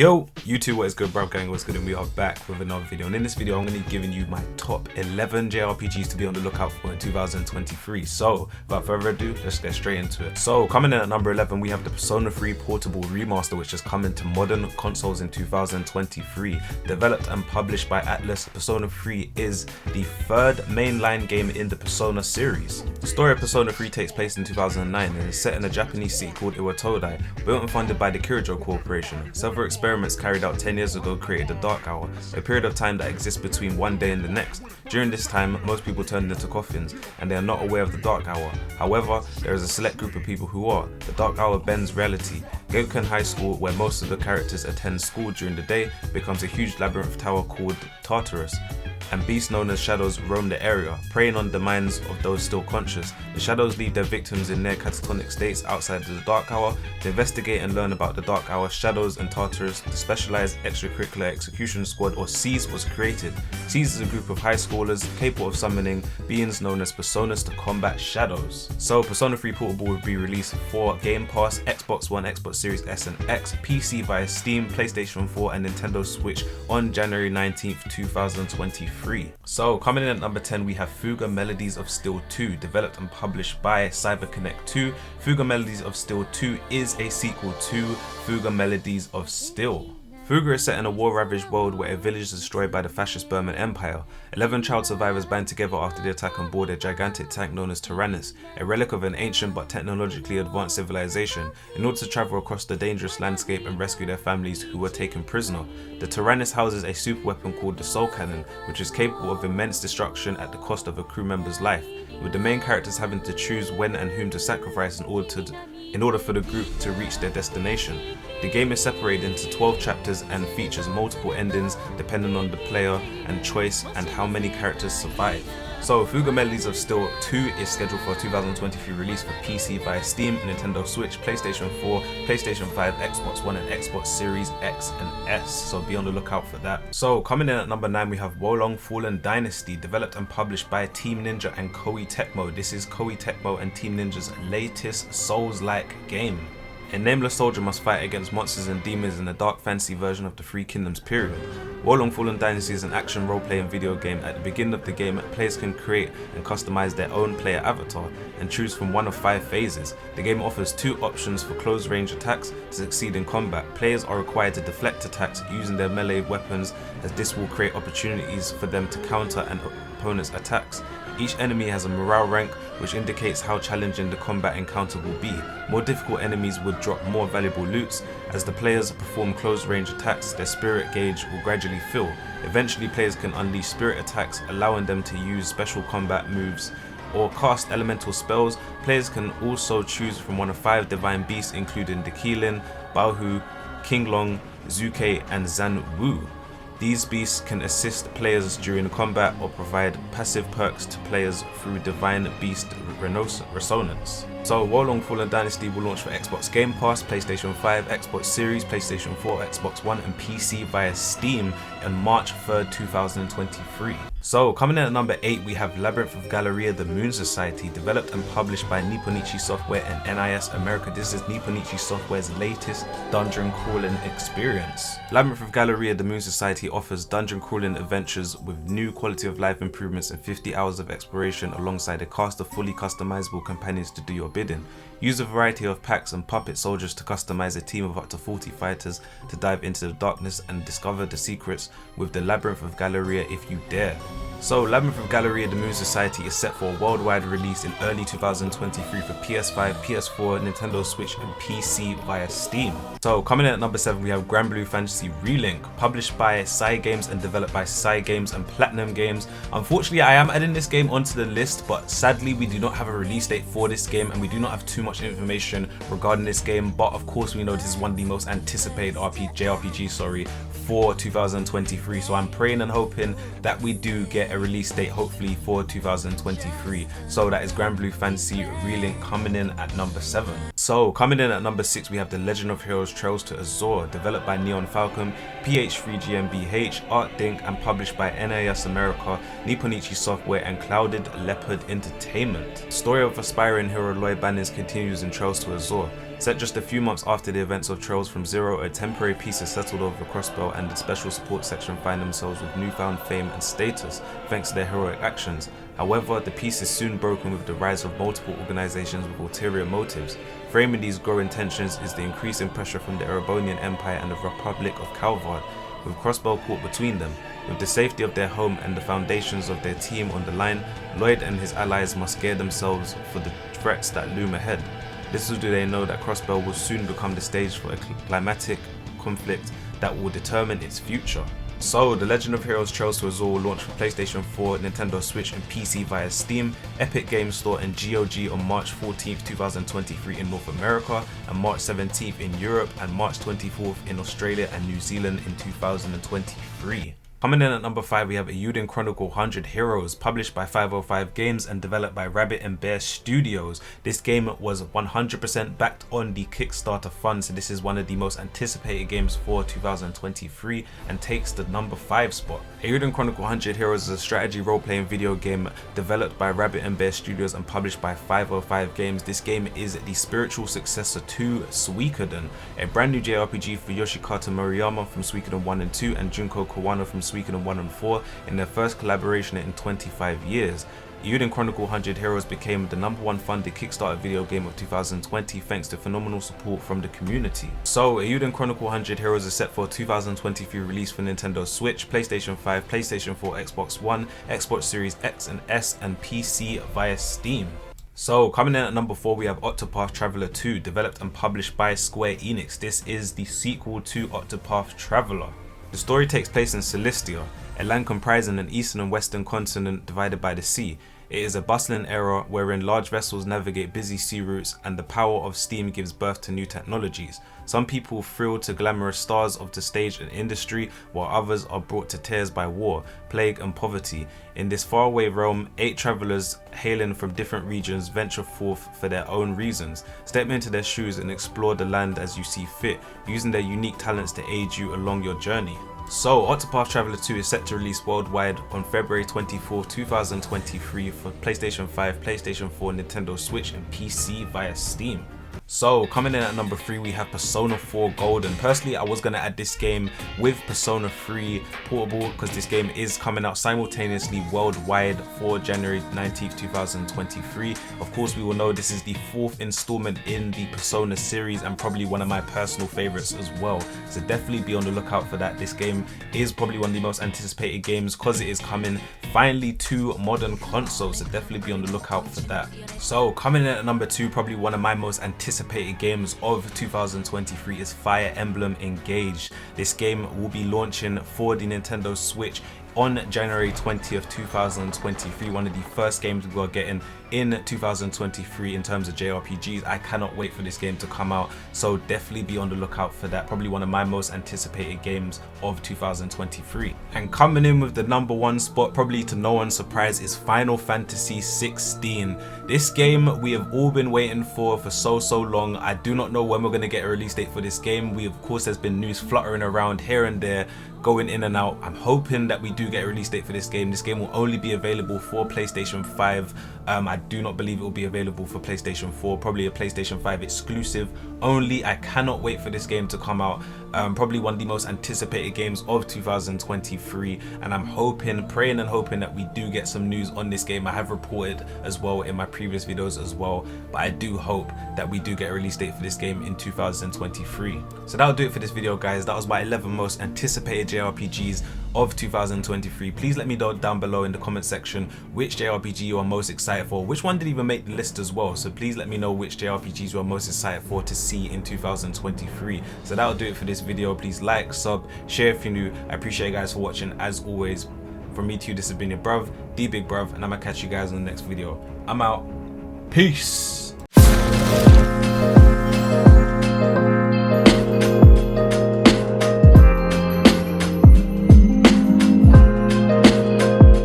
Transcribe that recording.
Yo, YouTube, what is good, bro gang, what's good, and we are back with another video. And in this video I'm going to be giving you my top 11 JRPGs to be on the lookout for in 2023. So without further ado, let's get straight into it. So coming in at number 11, we have the Persona 3 Portable Remaster, which has come into modern consoles in 2023. Developed and published by Atlus, Persona 3 is the third mainline game in the Persona series. The story of Persona 3 takes place in 2009 and is set in a Japanese city called Iwatodai, built and funded by the Kirijo Corporation. Several experiments carried out 10 years ago created the Dark Hour, a period of time that exists between one day and the next. During this time, most people turn into coffins, and they are not aware of the Dark Hour. However, there is a select group of people who are. The Dark Hour bends reality. Gyoken High School, where most of the characters attend school during the day, becomes a huge labyrinth tower called Tartarus, and beasts known as shadows roam the area, preying on the minds of those still conscious. The shadows leave their victims in near catatonic states outside of the Dark Hour to investigate and learn about the Dark Hour, shadows, and Tartarus. The Specialized Extracurricular Execution Squad, or SEAS, was created. SEAS is a group of high schoolers capable of summoning beings known as personas to combat shadows. So Persona 3 Portable will be released for Game Pass, Xbox One, Xbox Series S and X, PC via Steam, PlayStation 4 and Nintendo Switch on January 19th, 2023. So coming in at number 10, we have Fuga Melodies of Steel 2, developed and published by CyberConnect 2. Fuga Melodies of Steel 2 is a sequel to Fuga Melodies of Steel. Fuga is set in a war-ravaged world where a village is destroyed by the fascist Burman Empire. 11 child survivors band together after the attack on board a gigantic tank known as Tyrannus, a relic of an ancient but technologically advanced civilization, in order to travel across the dangerous landscape and rescue their families who were taken prisoner. The Tyrannus houses a super weapon called the Soul Cannon, which is capable of immense destruction at the cost of a crew member's life, with the main characters having to choose when and whom to sacrifice in order for the group to reach their destination. The game is separated into 12 chapters and features multiple endings depending on the player and choice and how many characters survive. So Fuga Melodies of Steel 2 is scheduled for a 2023 release for PC via Steam, Nintendo Switch, PlayStation 4, PlayStation 5, Xbox One and Xbox Series X and S, so be on the lookout for that. So coming in at number 9, we have Wolong Fallen Dynasty, developed and published by Team Ninja and Koei Tecmo. This is Koei Tecmo and Team Ninja's latest Souls-like game. A nameless soldier must fight against monsters and demons in a dark fantasy version of the Three Kingdoms period. Wolong Fallen Dynasty is an action role-playing video game. At the beginning of the game, players can create and customize their own player avatar and choose from one of 5 phases. The game offers 2 options for close-range attacks to succeed in combat. Players are required to deflect attacks using their melee weapons, as this will create opportunities for them to counter an opponent's attacks. Each enemy has a morale rank, which indicates how challenging the combat encounter will be. More difficult enemies would drop more valuable loots. As the players perform close-range attacks, their spirit gauge will gradually fill. Eventually, players can unleash spirit attacks, allowing them to use special combat moves or cast elemental spells. Players can also choose from one of 5 divine beasts, including the Keelin, Baohu, Kinglong, Zuke, and Zan Wu. These beasts can assist players during combat or provide passive perks to players through Divine Beast Resonance. So Wolong Fallen Dynasty will launch for Xbox Game Pass, PlayStation 5, Xbox Series, PlayStation 4, Xbox One and PC via Steam on March 3rd, 2023. So coming in at number 8, we have Labryinth of Galleria, The Moon Society, developed and published by Nipponichi Software and NIS America. This is Nipponichi Software's latest dungeon crawling experience. Labryinth of Galleria, The Moon Society offers dungeon crawling adventures with new quality of life improvements and 50 hours of exploration alongside a cast of fully customizable companions to do your bidding. Use a variety of packs and puppet soldiers to customize a team of up to 40 fighters to dive into the darkness and discover the secrets with the Labryinth of Galleria if you dare. So Labryinth of Galleria, The Moon Society is set for a worldwide release in early 2023 for PS5, PS4, Nintendo Switch and PC via Steam. So coming in at number 7, we have Granblue Fantasy Relink, published by Cygames and developed by Cygames and Platinum Games. Unfortunately, I am adding this game onto the list, but sadly we do not have a release date for this game and we do not have too much information regarding this game, but of course we know this is one of the most anticipated JRPGs for 2023, so I'm praying and hoping that we do get a release date hopefully for 2023. So that is Granblue Fantasy Relink coming in at number 7. So coming in at number 6, we have The Legend of Heroes Trails to Azure, developed by Neon Falcon, PH3 GmbH, Art Dink and published by NIS America, Nipponichi Software and Clouded Leopard Entertainment. The story of aspiring hero Lloyd Banners continues in Trails to Azure. Set just a few months after the events of Trails from Zero, a temporary peace is settled over Crossbell, and the special support section find themselves with newfound fame and status thanks to their heroic actions. However, the peace is soon broken with the rise of multiple organizations with ulterior motives. Framing these growing tensions is the increasing pressure from the Erebonian Empire and the Republic of Calvard, with Crossbell caught between them. With the safety of their home and the foundations of their team on the line, Lloyd and his allies must gear themselves for the threats that loom ahead. Little do they know that Crossbell will soon become the stage for a climatic conflict that will determine its future. So, The Legend of Heroes Trails to Azure launched for PlayStation 4, Nintendo Switch and PC via Steam, Epic Games Store and GOG on March 14th, 2023 in North America, and March 17th in Europe, and March 24th in Australia and New Zealand in 2023. Coming in at number 5, we have Eiyden Chronicle 100 Heroes, published by 505 Games and developed by Rabbit and Bear Studios. This game was 100% backed on the Kickstarter fund, so this is one of the most anticipated games for 2023 and takes the number 5 spot. Eiyden Chronicle 100 Heroes is a strategy role-playing video game developed by Rabbit and Bear Studios and published by 505 Games. This game is the spiritual successor to Suikoden, a brand new JRPG for Yoshikata Moriyama from Suikoden 1 and 2 and Junko Kawano from Suikoden 1 and 4 in their first collaboration in 25 years. Eiyden Chronicle 100 Heroes became the #1 funded Kickstarter video game of 2020 thanks to phenomenal support from the community. So, Eiyden Chronicle 100 Heroes is set for a 2023 release for Nintendo Switch, PlayStation 5, PlayStation 4, Xbox One, Xbox Series X and S, and PC via Steam. So, coming in at number 4, we have Octopath Traveler 2, developed and published by Square Enix. This is the sequel to Octopath Traveler. The story takes place in Celestia, a land comprising an eastern and western continent divided by the sea. It is a bustling era wherein large vessels navigate busy sea routes and the power of steam gives birth to new technologies. Some people thrill to glamorous stars of the stage and industry, while others are brought to tears by war, plague and poverty. In this faraway realm, 8 travelers hailing from different regions venture forth for their own reasons. Step into their shoes and explore the land as you see fit, using their unique talents to aid you along your journey. So, Octopath Traveler 2 is set to release worldwide on February 24, 2023 for PlayStation 5, PlayStation 4, Nintendo Switch and PC via Steam. So, coming in at number 3, we have Persona 4 Golden. Personally, I was going to add this game with Persona 3 Portable because this game is coming out simultaneously worldwide for January 19th, 2023. Of course, we will know this is the 4th installment in the Persona series and probably one of my personal favorites as well. So definitely be on the lookout for that. This game is probably one of the most anticipated games because it is coming finally to modern consoles. So definitely be on the lookout for that. So, coming in at number 2, probably one of my most anticipated games of 2023 is Fire Emblem Engage. This game will be launching for the Nintendo Switch on January 20th, 2023. One of the first games we are getting in 2023 in terms of JRPGs. I cannot wait for this game to come out, so definitely be on the lookout for that. Probably one of my most anticipated games of 2023. And coming in with the #1 spot, probably to no one's surprise, is Final Fantasy 16. This game we have all been waiting for so long. I do not know when we're going to get a release date for this game. Of course there's been news fluttering around here and there, going in and out. I'm hoping that we do get a release date for this game. This game will only be available for PlayStation 5. I do not believe it will be available for PlayStation 4, probably a PlayStation 5 exclusive only. I cannot wait for this game to come out. Probably one of the most anticipated games of 2023, and I'm hoping, praying and hoping that we do get some news on this game. I have reported as well in my previous videos as well, but I do hope that we do get a release date for this game in 2023. So that'll do it for this video, guys. That was my 11 most anticipated JRPGs of 2023. Please let me know down below in the comment section which JRPG you are most excited for. Which one didn't even make the list as well, so please let me know which JRPGs you are most excited for to see in 2023. So that'll do it for this video. Please like, sub, share if you're new. I appreciate you guys for watching. As always, from me to you, this has been your bruv, the big bruv, and I'm gonna catch you guys in the next video. I'm out. Peace.